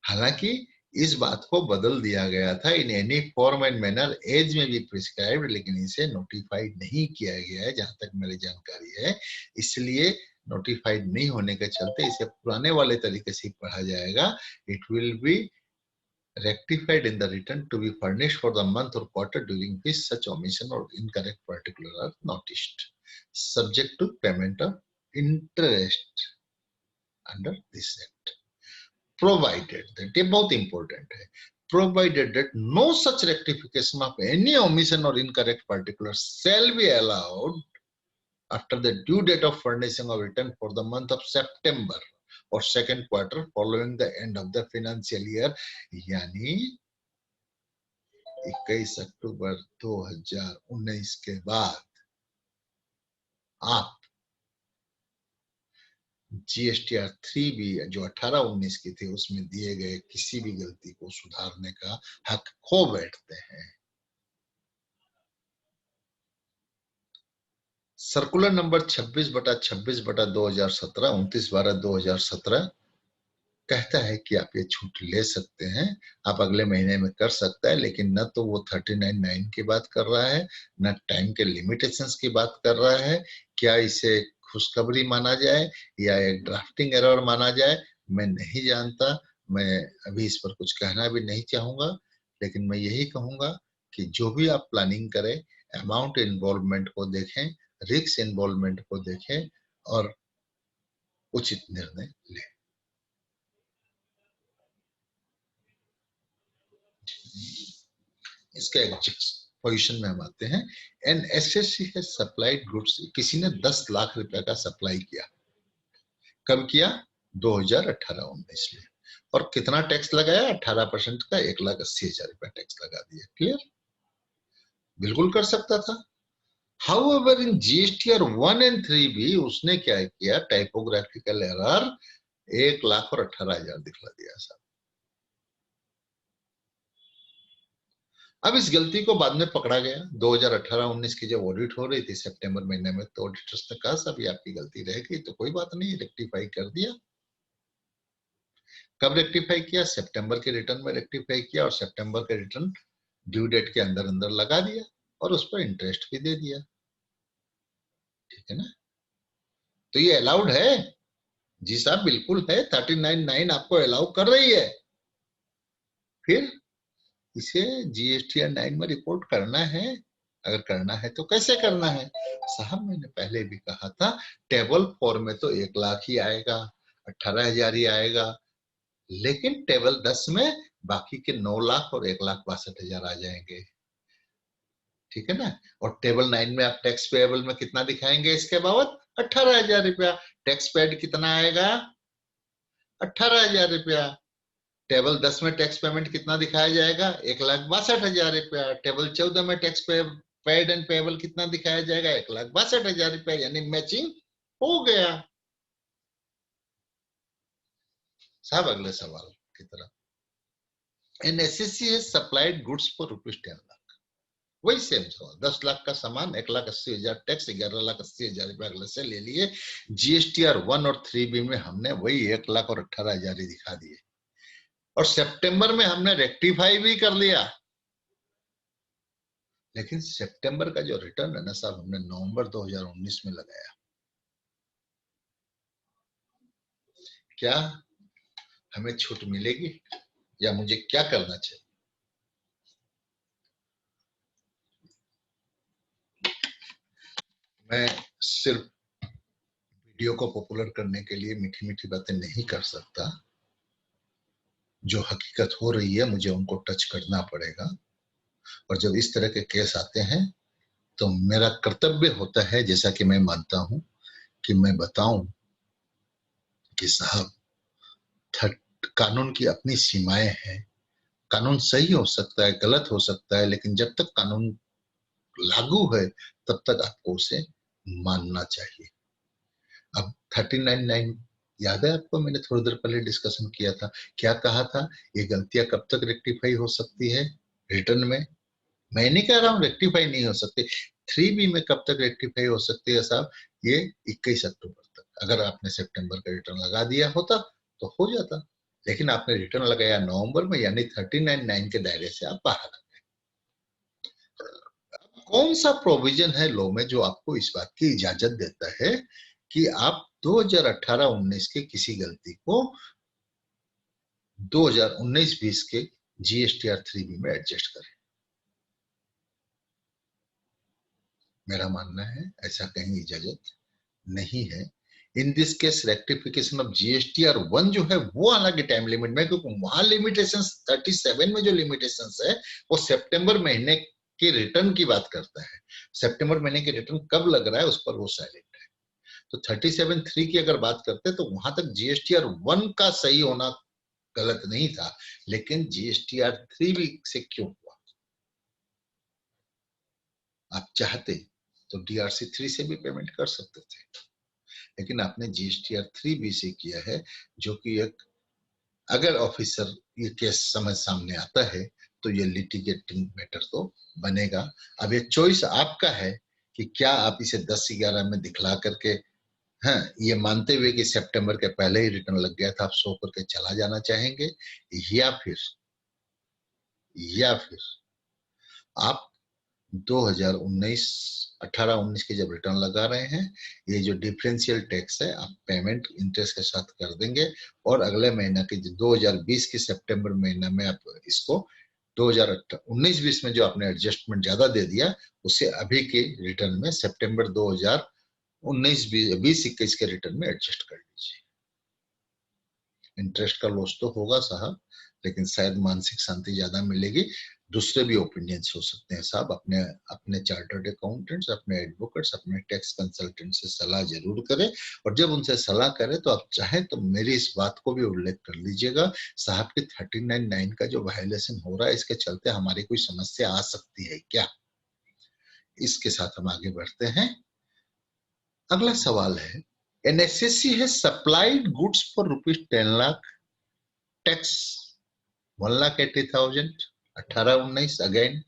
हालांकि इस बात को बदल दिया गया था in any form and manner as में भी प्रिस्क्राइब्ड, लेकिन इसे नोटिफाइड नहीं किया गया है जहां तक मेरी जानकारी है। इसलिए नोटिफाइड नहीं होने के चलते इसे पुराने वाले तरीके से पढ़ा जाएगा। It will be rectified in the return to be furnished for the month or quarter during which such omission or incorrect particular are noticed, subject to payment of interest under this act, provided that ये बहुत important है, provided that no such rectification of any omission or incorrect particular shall be allowed after the due date of furnishing of return for the month of September or second quarter following the end of the financial year। यानी 21 अक्टूबर 2019 के बाद आप GSTR 3B जो 18-19 की थी उसमें दिए गए किसी भी गलती को सुधारने का हक खो बैठते हैं। सर्कुलर नंबर 26/26/2017 29/12/2017 कहता है कि आप ये छूट ले सकते हैं, आप अगले महीने में कर सकता है, लेकिन न तो वो 39(9) की बात कर रहा है, न टाइम के लिमिटेशंस की बात कर रहा है। क्या इसे खुशखबरी माना जाए या एक ड्राफ्टिंग एरर माना जाए, मैं नहीं जानता। मैं अभी इस पर कुछ कहना भी नहीं चाहूंगा, लेकिन मैं यही कहूंगा कि जो भी आप प्लानिंग करें, अमाउंट इन्वॉल्वमेंट को देखें, रिस्क इन्वॉल्वमेंट को देखें और उचित निर्णय लें। इसके पोजिशन में हम आते हैं। एन एसएससी है सप्लाइड गुड्स, किसी ने 10 लाख रुपए का सप्लाई किया। कब किया? 2018-19 में। और कितना टैक्स लगाया? 18% का 1,80,000 रुपया टैक्स लगा दिया। क्लियर? बिल्कुल कर सकता था। However, in GSTR 1 and 3B उसने क्या किया? टाइपोग्राफिकल एरर 1,18,000 दिखला दिया साहब। अब इस गलती को बाद में पकड़ा गया 2018-19 की जब ऑडिट हो रही थी सितंबर महीने में, तो ऑडिटर्स ने कहा साहब ये आपकी गलती रह गई तो कोई बात नहीं, रेक्टिफाई कर दिया। कब रेक्टिफाई किया? सितंबर के रिटर्न में रेक्टिफाई किया और सितंबर के रिटर्न ड्यू डेट के अंदर अंदर लगा दिया और उस पर इंटरेस्ट भी दे दिया। ठीक है ना? तो ये अलाउड है जी साहब, बिल्कुल है। 39(9) आपको अलाउ कर रही है। फिर इसे जीएसटीआर 9 में रिपोर्ट करना है। अगर करना है तो कैसे करना है साहब? मैंने पहले भी कहा था, टेबल 4 में तो 1 लाख ही आएगा, 18,000 ही आएगा, लेकिन टेबल 10 में बाकी के 9 लाख और 1,62,000 आ जाएंगे। ठीक है ना? और टेबल 9 में आप टैक्स पेएबल में कितना दिखाएंगे? इसके बाबत 18,000 रुपया। टैक्स पेड कितना आएगा? 18,000 रुपया। टेबल 10 में टैक्स पेमेंट कितना दिखाया जाएगा? 1,62,000 रुपया। टेबल 14 में टैक्स पेड एंड पेएबल कितना दिखाया जाएगा? 1,62,000 रुपया। यानी मैचिंग हो गया। साहब अगले सवाल की तरफ। An SSC has supplied goods for ₹10 lakh. वही सेम सवाल। 10 लाख का सामान 1,80,000 टैक्स, 11,80,000 रुपया अगले से ले लिए। जीएसटीआर 1 और 3B में हमने वही 1,18,000 ही दिखा दिए, और सितंबर में हमने रेक्टिफाई भी कर लिया। लेकिन सितंबर का जो रिटर्न है ना साहब, हमने नवंबर 2019 में लगाया। क्या हमें छूट मिलेगी या मुझे क्या करना चाहिए? मैं सिर्फ वीडियो को पॉपुलर करने के लिए मीठी मीठी बातें नहीं कर सकता। जो हकीकत हो रही है मुझे उनको टच करना पड़ेगा, और जब इस तरह के केस आते हैं तो मेरा कर्तव्य होता है, जैसा कि मैं मानता हूं, कि मैं बताऊं कि साहब कानून की अपनी सीमाएं हैं। कानून सही हो सकता है, गलत हो सकता है, लेकिन जब तक कानून लागू है तब तक आपको उसे मानना चाहिए। अब 39(9) याद है आपको? मैंने थोड़ी देर पहले डिस्कशन किया था। क्या कहा था? ये गलतियां कब तक रेक्टिफाई हो सकती है रिटर्न में? मैं नहीं कह रहा हूं रेक्टिफाई नहीं हो सकती। 3B में कब तक रेक्टिफाई हो सकती है साहब? ये 21 अक्टूबर तक। अगर आपने सितंबर का रिटर्न लगा दिया होता तो हो जाता, लेकिन आपने रिटर्न लगाया नवंबर में, यानी 39(9) के दायरे से आप बाहर आ गए। कौन सा प्रोविजन है लॉ में जो आपको इस बात की इजाजत देता है कि आप 2018-19 के किसी गलती को 2019-20 के जीएसटीआर 3B में एडजस्ट करें? मेरा मानना है ऐसा कहीं इजाजत नहीं है। In this case rectification of GSTR 1 जो है वो हालांकि टाइम लिमिट में, क्योंकि वहां लिमिटेशंस 37 में जो लिमिटेशंस है वो सितंबर महीने के रिटर्न की बात करता है। सितंबर महीने के रिटर्न कब लग रहा है उस पर वो साइलेंट है। तो 37(3) की अगर बात करते हैं तो वहां तक जीएसटीआर 1 का सही होना गलत नहीं था, लेकिन जीएसटीआर 3 से क्यों हुआ? आप चाहते तो डीआरसी 3 से भी पेमेंट कर सकते थे, लेकिन आपने जीएसटीआर 3B से किया है, जो कि एक, अगर ऑफिसर ये केस समझ सामने आता है तो ये लिटिगेटिंग मैटर तो बनेगा। अब ये चॉइस आपका है कि क्या आप इसे 10/11 में दिखला करके, हाँ, ये मानते हुए कि सितंबर के पहले ही रिटर्न लग गया था, आप सो करके चला जाना चाहेंगे, या फिर या फिर आप 2019 18-19 के जब रिटर्न लगा रहे हैं, ये जो डिफरेंशियल टैक्स है आप पेमेंट इंटरेस्ट के साथ कर देंगे, और अगले महीना के 2020 के सितंबर महीना में आप इसको 2019-20 में जो आपने एडजस्टमेंट ज्यादा दे दिया उसे अभी के रिटर्न में सितंबर 2019-20 के रिटर्न में एडजस्ट कर लीजिए। इंटरेस्ट का लॉस तो होगा साहब, लेकिन शायद मानसिक शांति ज्यादा मिलेगी। दूसरे भी ओपिनियंस हो सकते हैं साहब। अपने अपने चार्टर्ड अकाउंटेंट्स, अपने एडवोकेट्स, अपने टैक्स कंसल्टेंट से सलाह जरूर करें, और जब उनसे सलाह करें तो आप चाहें तो मेरी इस बात को भी उल्लेख कर लीजिएगा, साहब की 39(9) का जो वायलेशन हो रहा है इसके चलते हमारी कोई समस्या आ सकती है क्या? इसके साथ हम आगे बढ़ते हैं। अगला सवाल है, एनएसएससी है supplied goods for ₹10 lakh, tax 1,80,000, 18-19 again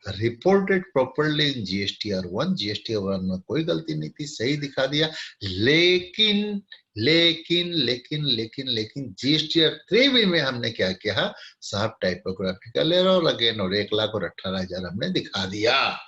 reported properly in GSTR 1। GSTR 1 में कोई गलती नहीं थी, सही दिखा दिया। लेकिन लेकिन लेकिन लेकिन लेकिन जीएसटीआर 3 में हमने क्या किया साहब? टाइपोग्राफिकल एरर अगेन, और 1,18,000 हमने दिखा दिया।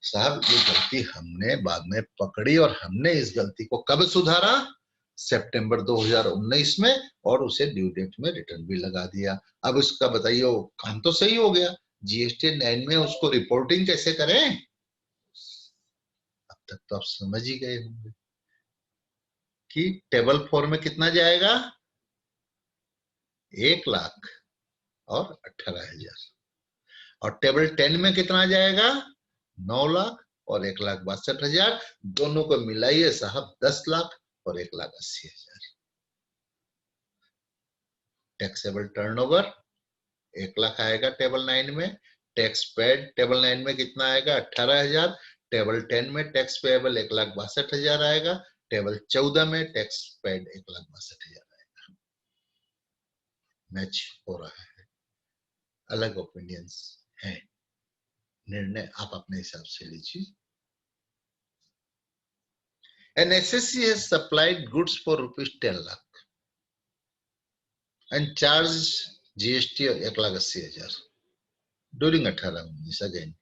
साहब ये गलती हमने बाद में पकड़ी, और हमने इस गलती को कब सुधारा? सितंबर 2019 में, और उसे ड्यू डेट में रिटर्न भी लगा दिया। अब उसका बताइए, काम तो सही हो गया। जीएसटी 9 में उसको रिपोर्टिंग कैसे करें? अब तक तो आप समझ ही गए होंगे कि टेबल 4 में कितना जाएगा? 1,00,000 और 18,000, और टेबल 10 में कितना जाएगा? 9,00,000 और 1,62,000। दोनों को मिलाइए साहब 10,00,000 और 1,80,000। टैक्सेबल टर्नओवर 1,00,000 आएगा टेबल 9 में। टैक्स पेड टेबल 9 में कितना आएगा? 18,000। टेबल 10 में टैक्स पेएबल 1,62,000 आएगा। टेबल 14 में टैक्स पेड 1,62,000 आएगा। मैच हो रहा है। अलग ओपिनियंस हैं। निर्णय आप अपने हिसाब से लीजिए। An SSC has supplied goods for rupees 10 lakh and charged GST 1,80,000 during 18-19 again.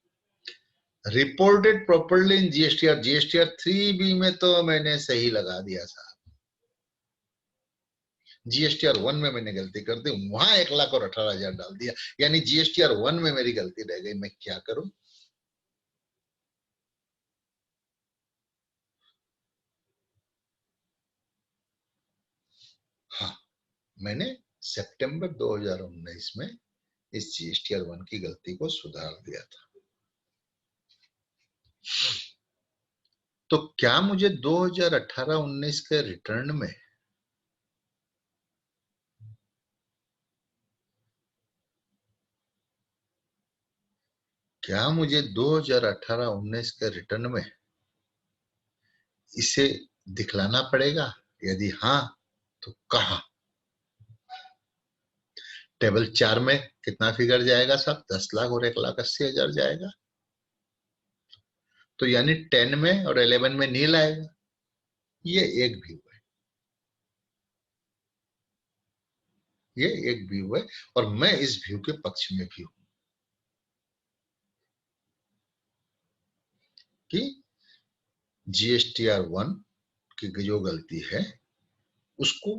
Reported properly in GSTR 3B में तो मैंने सही लगा दिया साहब, GSTR 1 में मैंने गलती कर दी, वहां 1 लाख और 18,000 डाल दिया, यानी GSTR 1 में मेरी गलती रह गई। मैं क्या करूं? हाँ, मैंने सितंबर 2019 में इस GSTR 1 की गलती को सुधार दिया था। तो क्या मुझे 2018-19 के रिटर्न में क्या मुझे 2018-19 के रिटर्न में इसे दिखलाना पड़ेगा? यदि हाँ, तो कहां? टेबल 4 में कितना फिगर जाएगा साहब? 10 लाख और 1,80,000 जाएगा। तो यानी 10 में और 11 में नील आएगा। ये एक व्यू है, ये एक व्यू है, और मैं इस व्यू के पक्ष में भी हूं कि GSTR 1 की जो गलती है उसको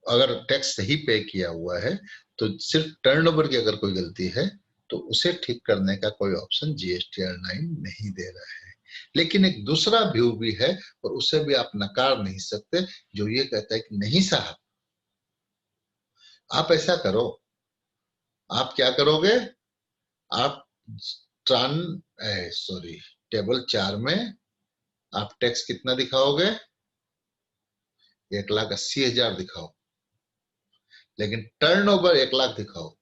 अगर टैक्स सही पे किया हुआ है तो सिर्फ टर्नओवर की अगर कोई गलती है तो उसे ठीक करने का कोई ऑप्शन GSTR 9 नहीं दे रहा है। लेकिन एक दूसरा व्यू भी है और उसे भी आप नकार नहीं सकते, जो ये कहता है कि नहीं साहब, आप ऐसा करो, आप क्या करोगे? आप ट्रान सॉरी टेबल 4 में आप टैक्स कितना दिखाओगे? 1,80,000 दिखाओ, लेकिन टर्नओवर 1 लाख दिखाओ,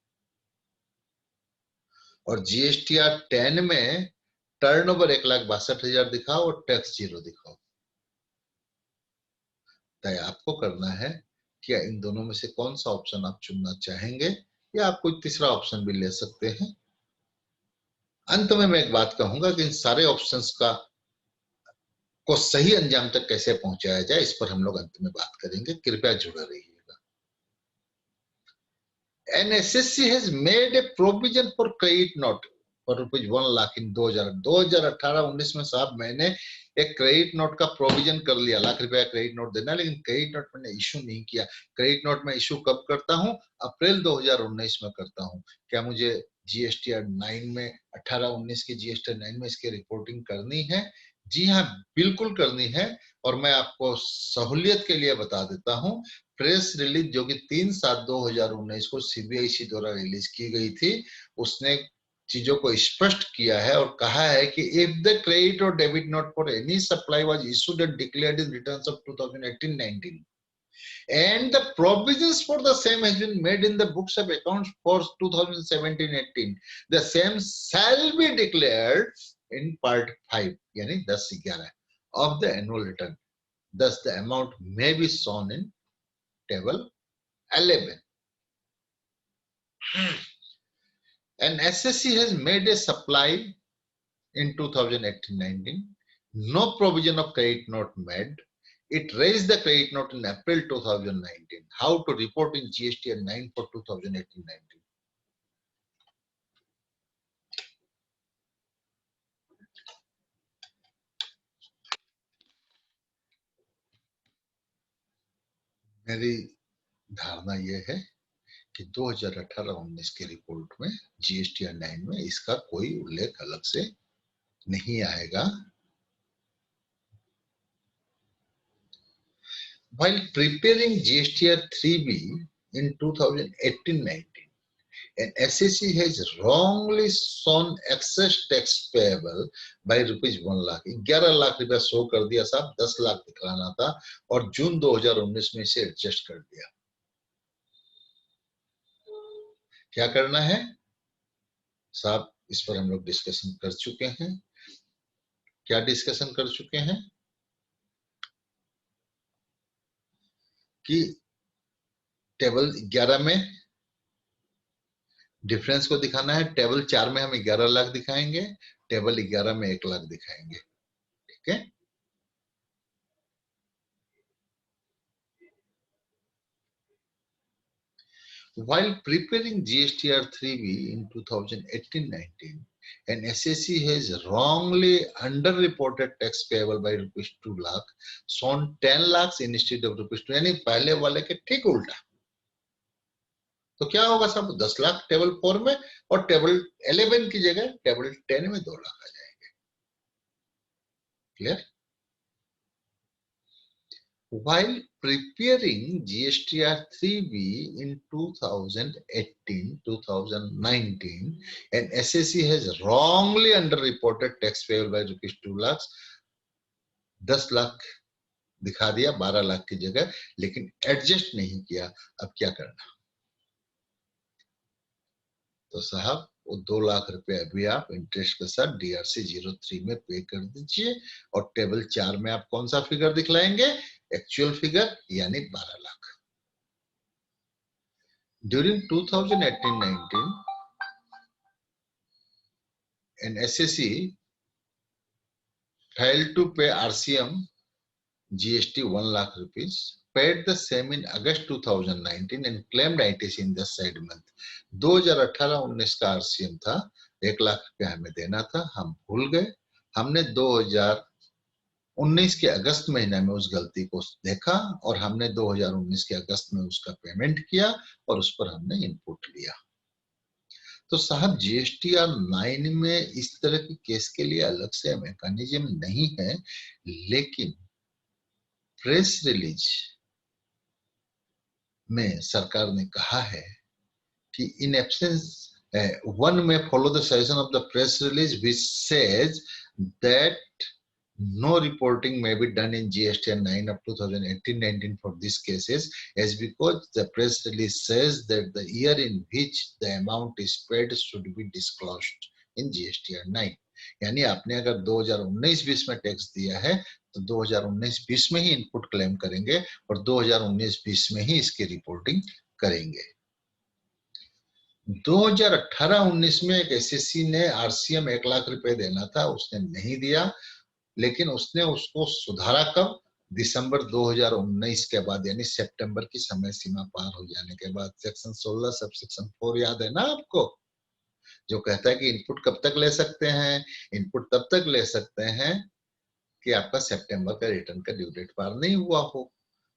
और GSTR 10 में टर्नओवर 1,62,000 दिखाओ और टैक्स 0 दिखाओ। तय आपको करना है कि इन दोनों में से कौन सा ऑप्शन आप चुनना चाहेंगे, या आप कोई तीसरा ऑप्शन भी ले सकते हैं। अंत में मैं एक बात कहूंगा कि इन सारे ऑप्शंस को सही अंजाम तक कैसे पहुंचाया जाए, इस पर हम लोग अंत में बात करेंगे। कृपया जुड़े रहिएगा। An SSC has made a provision for credit note for rupees 1 lakh इन 2018-19 में साहब मैंने एक क्रेडिट नोट का प्रोविजन कर लिया, ₹1,00,000 क्रेडिट नोट देना, लेकिन क्रेडिट नोट मैंने इशू नहीं किया। क्रेडिट नोट में इशू कब करता हूं? अप्रैल 2019 में करता हूं। क्या मुझे GSTR 9 में 18-19 की GSTR 9 में इसकी रिपोर्टिंग करनी है? जी हाँ, बिल्कुल करनी है। और मैं आपको सहूलियत के लिए बता देता हूं, प्रेस रिलीज जो कि 3/7/2019 को CBIC द्वारा रिलीज की गई थी, उसने चीजों को स्पष्ट किया है और कहा है कि इफ द क्रेडिट और debit note for any supply was issued and declared in returns of 2018-19 and the provisions for the same has been made in the books of accounts for 2017-18, the same shall be declared in part 5 यानी 10-11 of the annual return. Thus the amount may be shown in table 11. An SSC has made a supply in 2018-19. No provision of credit note made. It raised the credit note in April 2019. How to report in GSTR 9 for 2018-19? मेरी धारणा यह है कि 2018-19 की report में GSTR 9 में इसका कोई उल्लेख अलग से नहीं आएगा। While preparing GSTR 3B in 2018-19, an SSC has wrongly shown excess tax payable by rupees 1 lakh. 11 lakh रुपया शो कर दिया साहब, 10 लाख दिखलाना था, और जून 2019 में इसे एडजस्ट कर दिया। क्या करना है साहब? इस पर हम लोग डिस्कशन कर चुके हैं। क्या डिस्कशन कर चुके हैं? कि टेबल 11 में डिफरेंस को दिखाना है। टेबल 4 में हम 11 लाख दिखाएंगे, टेबल 11 में 1 लाख दिखाएंगे। ठीक है। While preparing GSTR 3B in 2018-19, an SSC has wrongly underreported tax payable by rupees 2 lakh, shown 10 lakhs instead of rupees 2, यानी पहले वाले के ठीक उल्टा। तो क्या होगा सब 10 लाख टेबल 4 में, और टेबल 11 की जगह टेबल 10 में 2 लाख आ जाएंगे। Clear? While preparing GSTR 3B in 2018-2019, an SSC has wrongly underreported tax payable by rupees 2 lakhs, 10 lakh दिखा दिया 12 लाख की जगह, लेकिन एडजस्ट नहीं किया। अब क्या करना? तो साहब वो 2 लाख रुपए अभी आप इंटरेस्ट के साथ DRC 03 में पे कर दीजिए, और टेबल 4 में आप कौन सा फिगर दिखलाएंगे? एक्चुअल फिगर, यानी 12 lakh. During 2018-19, an SSC failed to pay RCM GST 1 lakh rupees, paid the same in August 2019 and claimed ITC in the said month. 2018-19 का RCM था, 1 लाख रुपया हमें देना था, हम भूल गए। हमने 2019 के अगस्त महीने में उस गलती को देखा और हमने 2019 के अगस्त में उसका पेमेंट किया और उस पर हमने इनपुट लिया। तो साहब GSTR 9 में इस तरह के केस के लिए अलग से मैकेनिज्म नहीं है, लेकिन प्रेस रिलीज में सरकार ने कहा है कि इन एब्सेंस वन में follow the suggestion of the press release which says that no reporting may be done in GSTR 9 of 2018-19 for these cases, as because the press release says that the year in which the amount is paid should be disclosed in GSTR 9. यानी आपने अगर 2019-20 में tax दिया है तो 2019-20 में ही input claim करेंगे और 2019-20 में ही इसकी रिपोर्टिंग करेंगे। 2018-19 में एक एसएससी ने आरसीएम 1 लाख रुपए देना था, उसने नहीं दिया, लेकिन उसने उसको सुधारा कब? दिसंबर 2019 के बाद, यानी सितंबर की समय सीमा पार हो जाने के बाद। सेक्शन 16 सब सेक्शन 4 याद है ना आपको, जो कहता है कि इनपुट कब तक ले सकते हैं? इनपुट तब तक ले सकते हैं कि आपका सितंबर का रिटर्न का ड्यू डेट पार नहीं हुआ हो।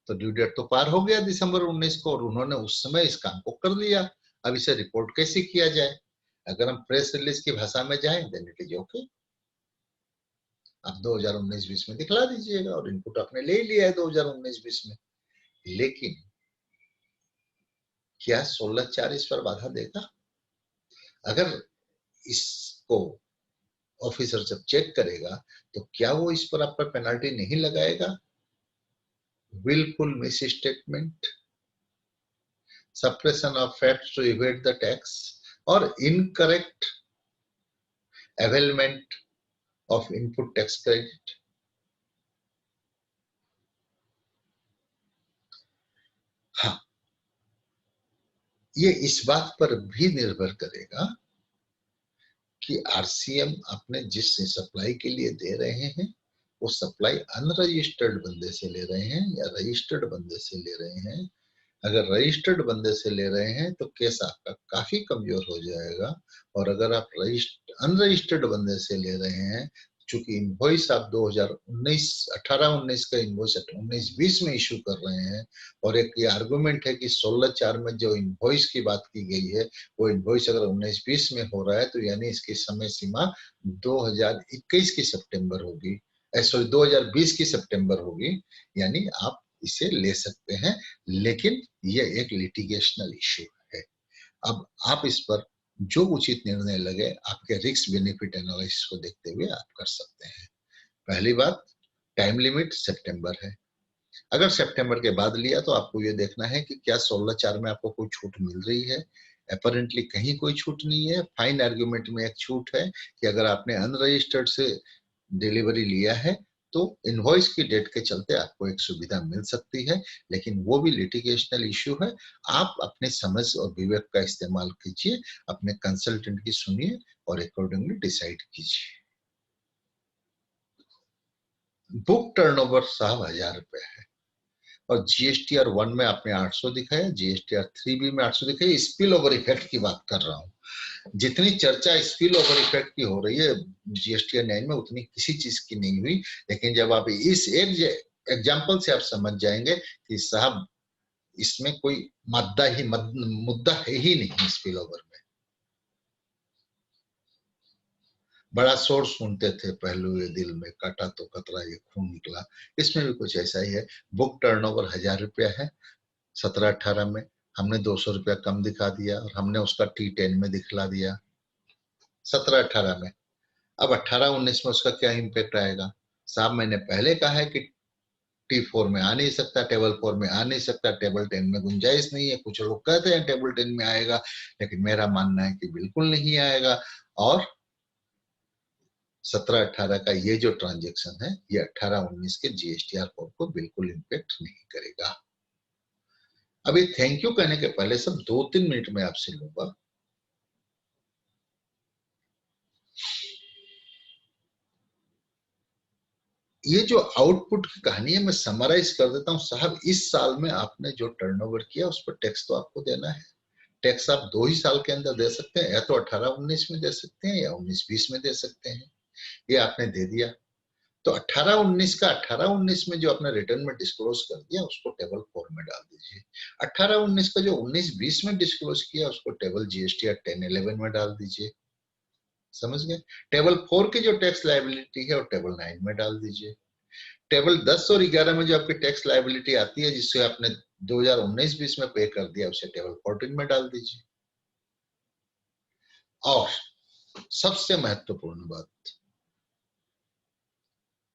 तो ड्यू डेट तो पार हो गया दिसंबर 19 को, और उन्होंने उस समय इस काम को कर लिया। अब इसे रिपोर्ट कैसे किया जाए? अगर हम प्रेस रिलीज की भाषा में जाएं, देन इट इज ओके, आप 2019-20 में दिखला दीजिएगा और इनपुट आपने ले लिया है 2019-20 में। लेकिन क्या 16(4) इस पर बाधा देगा? अगर इसको ऑफिसर जब चेक करेगा तो क्या वो इस पर आप पर पेनल्टी नहीं लगाएगा? willful misstatement, suppression of facts to evade the tax, or incorrect availment of input tax credit? हाँ, ये इस बात पर भी निर्भर करेगा कि आरसीएम अपने जिस सप्लाई के लिए दे रहे हैं वो सप्लाई अनरजिस्टर्ड बंदे से ले रहे हैं या रजिस्टर्ड बंदे से ले रहे हैं। अगर रजिस्टर्ड बंदे से ले रहे हैं तो केस आपका काफी कमजोर हो जाएगा, और अगर आप अनरजिस्टर्ड बंदे से ले रहे हैं, चूंकि इनवॉइस आप 2019 18-19 का इनवॉइस 19-20 में इशू कर रहे हैं, और एक ये आर्गुमेंट है कि 16(4) में जो इनवॉइस की बात की गई है वो इनवॉइस अगर 19-20 में हो रहा है तो यानी इसकी समय सीमा 2021 की सितंबर होगी, सॉरी 2020 की सितंबर होगी, यानी आप इसे ले सकते हैं। लेकिन ये एक लिटिगेशनल इश्यू है। अब आप इस पर जो उचित निर्णय लगे आपके रिस्क बेनिफिट एनालिसिस को देखते हुए आप कर सकते हैं। पहली बात, टाइम लिमिट सितंबर है। अगर सितंबर के बाद लिया तो आपको ये देखना है कि क्या 16(4) में आपको कोई छूट मिल रही है। अपरेंटली कहीं कोई छूट नहीं है। फाइन आर्गुमेंट में एक छूट है कि अगर आपने अनरजिस्टर्ड से डिलीवरी लिया है तो इनवॉइस की डेट के चलते आपको एक सुविधा मिल सकती है, लेकिन वो भी लिटिगेशनल इश्यू है। आप अपने समझ और विवेक का इस्तेमाल कीजिए, अपने कंसल्टेंट की सुनिए और अकॉर्डिंगली डिसाइड कीजिए। बुक टर्नओवर साहब 1000 रुपए है, और जीएसटीआर 1 में आपने 800 दिखाया, जीएसटीआर 3B में 800 दिखाया। स्पिल ओवर इफेक्ट की बात कर रहा हूँ। जितनी चर्चा स्पिल ओवर इफेक्ट की हो रही है जीएसटीआर 9 में, उतनी किसी चीज की नहीं हुई। लेकिन जब आप इस एक एग्जाम्पल से आप समझ जाएंगे कि साहब इसमें कोई मुद्दा है ही नहीं स्पिल ओवर में। बड़ा शोर सुनते थे पहलू ये दिल में, काटा तो कतरा ये खून निकला। इसमें भी कुछ ऐसा ही है। बुक टर्नओवर 1000 रुपया है। 17-18 में हमने 200 रुपया कम दिखा दिया और हमने उसका T10 में दिखला दिया 17-18 में। अब 18-19 में उसका क्या इम्पैक्ट आएगा? साहब मैंने पहले कहा है कि T4 में आ नहीं सकता, टेबल 4 में आ नहीं सकता, टेबल 10 में गुंजाइश नहीं है। कुछ लोग कहते हैं टेबल 10 में आएगा, लेकिन मेरा मानना है कि बिल्कुल नहीं आएगा। और 17-18 का ये जो ट्रांजेक्शन है, ये 18-19 के जीएसटीआर 4 को बिल्कुल इम्पैक्ट नहीं करेगा। अभी थैंक यू कहने के पहले सब 2-3 मिनट में आपसे लूंगा। ये जो आउटपुट की कहानी है, मैं समराइज कर देता हूं साहब। इस साल में आपने जो टर्नओवर किया उस पर टैक्स तो आपको देना है। टैक्स आप 2 ही साल के अंदर दे सकते हैं, या तो 18-19 में दे सकते हैं या 19-20 में दे सकते हैं। ये आपने दे दिया, तो 18-19 का 18-19 में जो आपने रिटर्न में डिस्क्लोज कर दिया उसको टेबल 4 में डाल दीजिए। 18-19 का जो 19-20 में डिस्क्लोज किया उसको टेबल जीएसटीआर 10-11 में डाल दीजिए। समझ गए? टेबल 4 की जो टैक्स लायबिलिटी है वो टेबल 9 में डाल दीजिए। टेबल 10 और 11 में जो आपकी टैक्स लायबिलिटी आती है, जिससे आपने 2019-20 में पे कर दिया, उसे टेबल 14 में डाल दीजिए। और सबसे महत्वपूर्ण बात,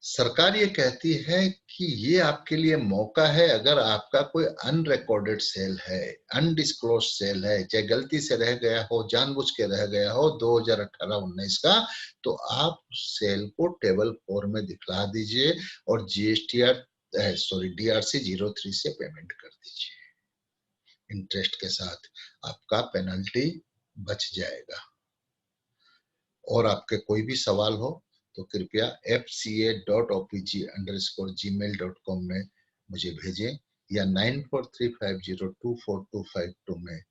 सरकार ये कहती है कि ये आपके लिए मौका है, अगर आपका कोई अनरिकॉर्डेड सेल है, अनडिस्क्लोज सेल है, चाहे गलती से रह गया हो, जानबूझ के रह गया हो 2018-19 का, तो आप सेल को टेबल 4 में दिखला दीजिए और जीएसटीआर DRC 03 से पेमेंट कर दीजिए इंटरेस्ट के साथ। आपका पेनल्टी बच जाएगा। और आपके कोई भी सवाल हो तो कृपया fca.opg_gmail.com में मुझे भेजें, या 9435024252 में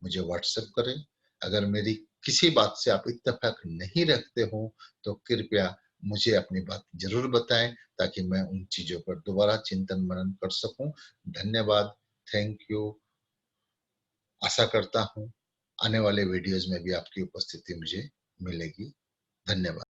मुझे व्हाट्सएप करें। अगर मेरी किसी बात से आप इत्तेफाक नहीं रखते हो तो कृपया मुझे अपनी बात जरूर बताएं, ताकि मैं उन चीजों पर दोबारा चिंतन मनन कर सकूं। धन्यवाद, थैंक यू। आशा करता हूं आने वाले वीडियोस में भी आपकी उपस्थिति मुझे मिलेगी। धन्यवाद।